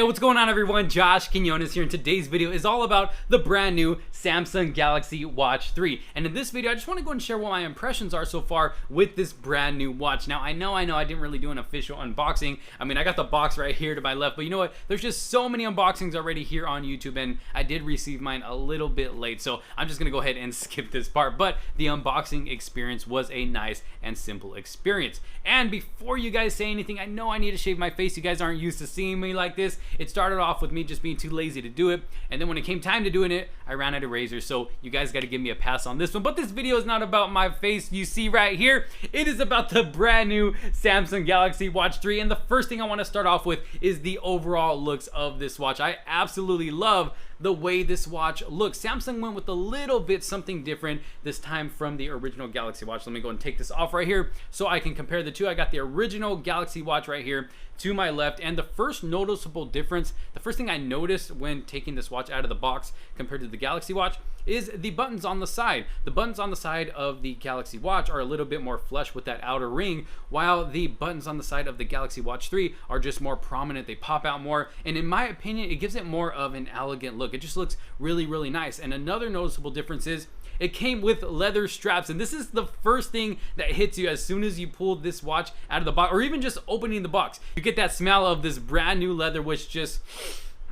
what's going on everyone? Josh Quinones here, and today's video is all about the brand new Samsung Galaxy Watch 3. And in this video, I just want to go and share what my impressions are so far with this brand new watch. Now, I know I didn't really do an official unboxing. I mean, I got the box right here to my left, but you know what? There's just so many unboxings already here on YouTube, and I did receive mine a little bit late, so I'm just gonna go ahead and skip this part. But the unboxing experience was a nice and simple experience. And before you guys say anything, I know I need to shave my face. You guys aren't used to seeing me like this. It started off with me just being too lazy to do it, and then when it came time to doing it, I ran out of razors, so you guys got to give me a pass on this one. But this video is not about my face you see right here. It is about the brand new Samsung Galaxy Watch 3, and the first thing I want to start off with is the overall looks of this watch. I absolutely love the way this watch looks. Samsung went with a little bit something different this time from the original Galaxy Watch. Let me go and take this off right here so I can compare the two. I got the original Galaxy Watch right here to my left, and the first noticeable difference, the first thing I noticed when taking this watch out of the box compared to the Galaxy Watch, is the buttons on the side. The buttons on the side of the Galaxy Watch are a little bit more flush with that outer ring, while the buttons on the side of the Galaxy Watch 3 are just more prominent. They pop out more, and in my opinion, it gives it more of an elegant look. It just looks really, really nice. And another noticeable difference is it came with leather straps, and this is the first thing that hits you as soon as you pull this watch out of the box, or even just opening the box. You get that smell of this brand new leather, which just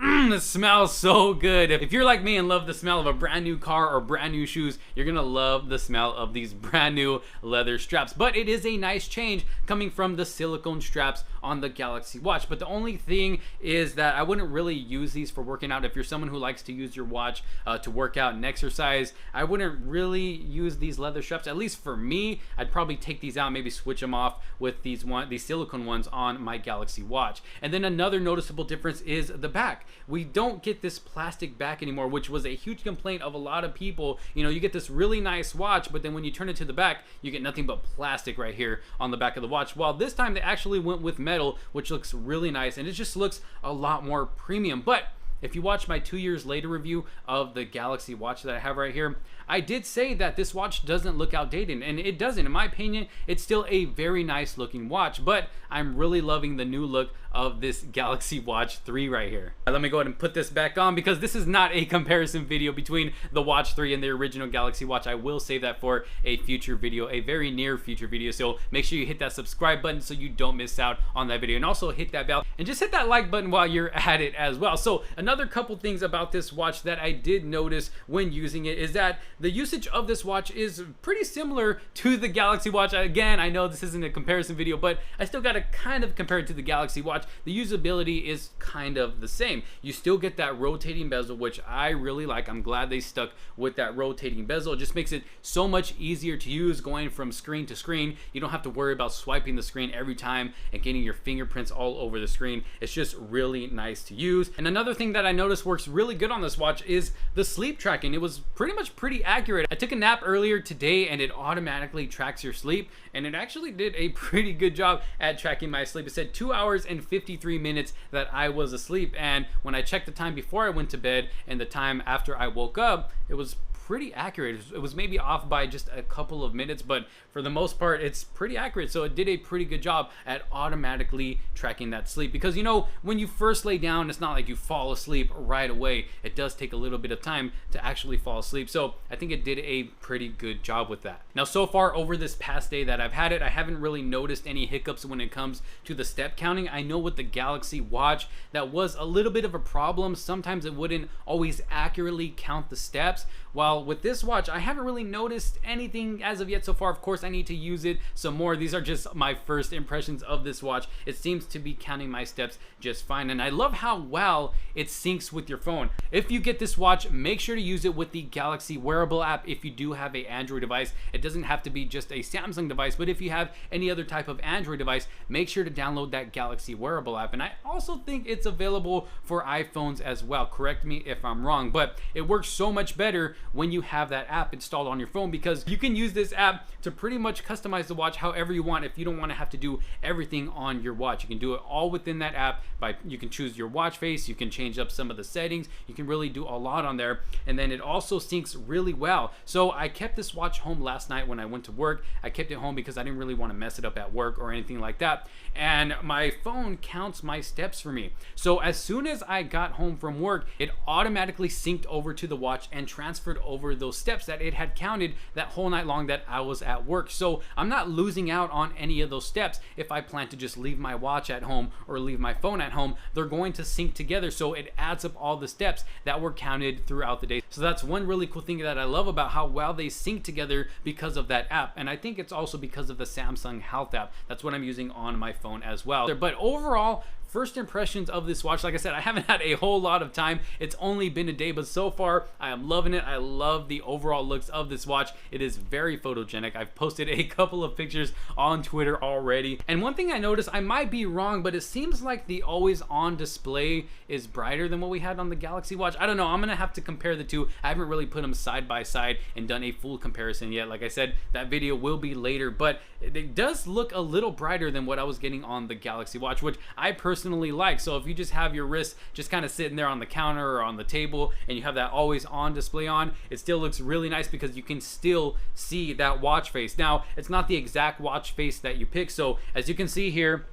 it smells so good. If you're like me and love the smell of a brand new car or brand new shoes, you're gonna love the smell of these brand new leather straps. But it is a nice change coming from the silicone straps on the Galaxy Watch. But the only thing is that I wouldn't really use these for working out. If you're someone who likes to use your watch to work out and exercise, I wouldn't really use these leather straps. At least for me, I'd probably take these out, maybe switch them off with these silicone ones on my Galaxy Watch. And then another noticeable difference is the back. We don't get this plastic back anymore, which was a huge complaint of a lot of people. You know, you get this really nice watch, but then when you turn it to the back, you get nothing but plastic right here on the back of the watch. While this time they actually went with metal, which looks really nice, and it just looks a lot more premium. But if you watch my 2 years later review of the Galaxy Watch that I have right here, I did say that this watch doesn't look outdated, and it doesn't. In my opinion, it's still a very nice looking watch, but I'm really loving the new look of this Galaxy Watch 3 right here. Let me go ahead and put this back on, because this is not a comparison video between the Watch 3 and the original Galaxy Watch. I will save that for a future video, a very near future video, so make sure you hit that subscribe button so you don't miss out on that video, and also hit that bell, and just hit that like button while you're at it as well. So another couple things about this watch that I did notice when using it is that the usage of this watch is pretty similar to the Galaxy Watch. Again, I know this isn't a comparison video, but I still gotta kind of compare it to the Galaxy Watch. The usability is kind of the same. You still get that rotating bezel, which I really like. I'm glad they stuck with that rotating bezel. It just makes it so much easier to use going from screen to screen. You don't have to worry about swiping the screen every time and getting your fingerprints all over the screen. It's just really nice to use. And another thing that I noticed works really good on this watch is the sleep tracking. It was pretty accurate. I took a nap earlier today, and it automatically tracks your sleep, and it actually did a pretty good job at tracking my sleep. It said 2 hours and 53 minutes that I was asleep, and when I checked the time before I went to bed and the time after I woke up, it was pretty accurate. It was maybe off by just a couple of minutes, but for the most part, it's pretty accurate. So it did a pretty good job at automatically tracking that sleep, because you know, when you first lay down, it's not like you fall asleep right away. It does take a little bit of time to actually fall asleep. So I think it did a pretty good job with that. Now, so far over this past day that I've had it, I haven't really noticed any hiccups when it comes to the step counting. I know with the Galaxy Watch, that was a little bit of a problem. Sometimes it wouldn't always accurately count the steps, while with this watch, I haven't really noticed anything as of yet so far. Of course, I need to use it some more. These are just my first impressions of this watch. It seems to be counting my steps just fine, and I love how well it syncs with your phone. If you get this watch, make sure to use it with the Galaxy Wearable app if you do have an Android device. It doesn't have to be just a Samsung device, but if you have any other type of Android device, make sure to download that Galaxy Wearable app. And I also think it's available for iPhones as well. Correct me if I'm wrong, but it works so much better when when you have that app installed on your phone, because you can use this app to pretty much customize the watch however you want. If you don't want to have to do everything on your watch, you can do it all within that app. You can choose your watch face, you can change up some of the settings, you can really do a lot on there, and then it also syncs really well. So I kept this watch home last night when I went to work. I kept it home because I didn't really want to mess it up at work or anything like that, and my phone counts my steps for me. So as soon as I got home from work, it automatically synced over to the watch and transferred over those steps that it had counted that whole night long that I was at work. So I'm not losing out on any of those steps. If I plan to just leave my watch at home or leave my phone at home, they're going to sync together, so it adds up all the steps that were counted throughout the day. So that's one really cool thing that I love about how well they sync together because of that app. And I think it's also because of the Samsung Health app. That's what I'm using on my phone as well. But overall, first impressions of this watch, like I said, I haven't had a whole lot of time. It's only been a day, but so far I am loving it. I love the overall looks of this watch. It is very photogenic. I've posted a couple of pictures on Twitter already. And one thing I noticed, I might be wrong, but it seems like the always on display is brighter than what we had on the Galaxy Watch. I don't know. I'm gonna have to compare the two. I haven't really put them side by side and done a full comparison yet. Like I said, that video will be later, but it does look a little brighter than what I was getting on the Galaxy Watch, which I personally like. So if you just have your wrist just kind of sitting there on the counter or on the table and you have that always on display on, it still looks really nice because you can still see that watch face. Now, it's not the exact watch face that you pick. So as you can see here,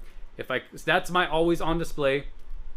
that's my always on display.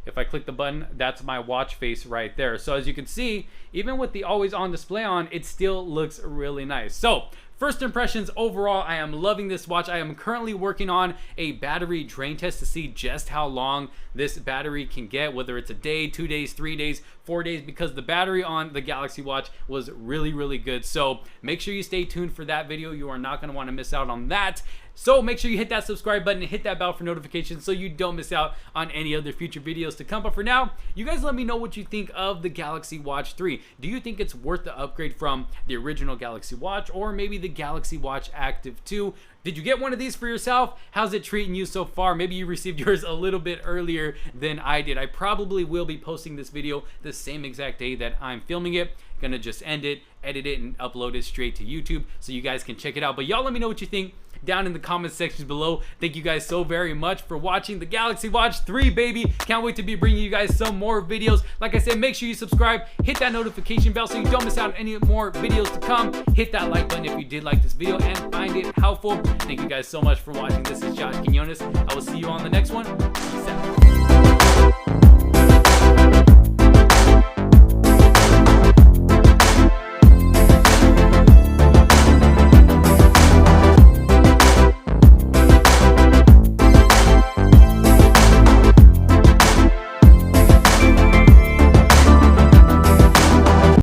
If I click the button, that's my watch face right there. So as you can see, even with the always on display on, it still looks really nice. So first impressions overall, I am loving this watch. I am currently working on a battery drain test to see just how long this battery can get, whether it's a day, 2 days, 3 days, 4 days, because the battery on the Galaxy Watch was really, really good. So make sure you stay tuned for that video. You are not going to want to miss out on that. So make sure you hit that subscribe button and hit that bell for notifications so you don't miss out on any other future videos to come. But for now, you guys let me know what you think of the Galaxy Watch 3. Do you think it's worth the upgrade from the original Galaxy Watch or maybe the Galaxy Watch Active 2? Did you get one of these for yourself? How's it treating you so far? Maybe you received yours a little bit earlier than I did. I probably will be posting this video the same exact day that I'm filming it. Gonna just end it, edit it, and upload it straight to YouTube so you guys can check it out. But y'all let me know what you think down in the comment sections below. Thank you guys so very much for watching the Galaxy Watch 3, baby. Can't wait to be bringing you guys some more videos. Like I said, make sure you subscribe, hit that notification bell so you don't miss out on any more videos to come. Hit that like button if you did like this video and find it helpful. Thank you guys so much for watching. This is Josh Quinones. I will see you on the next one. Peace out.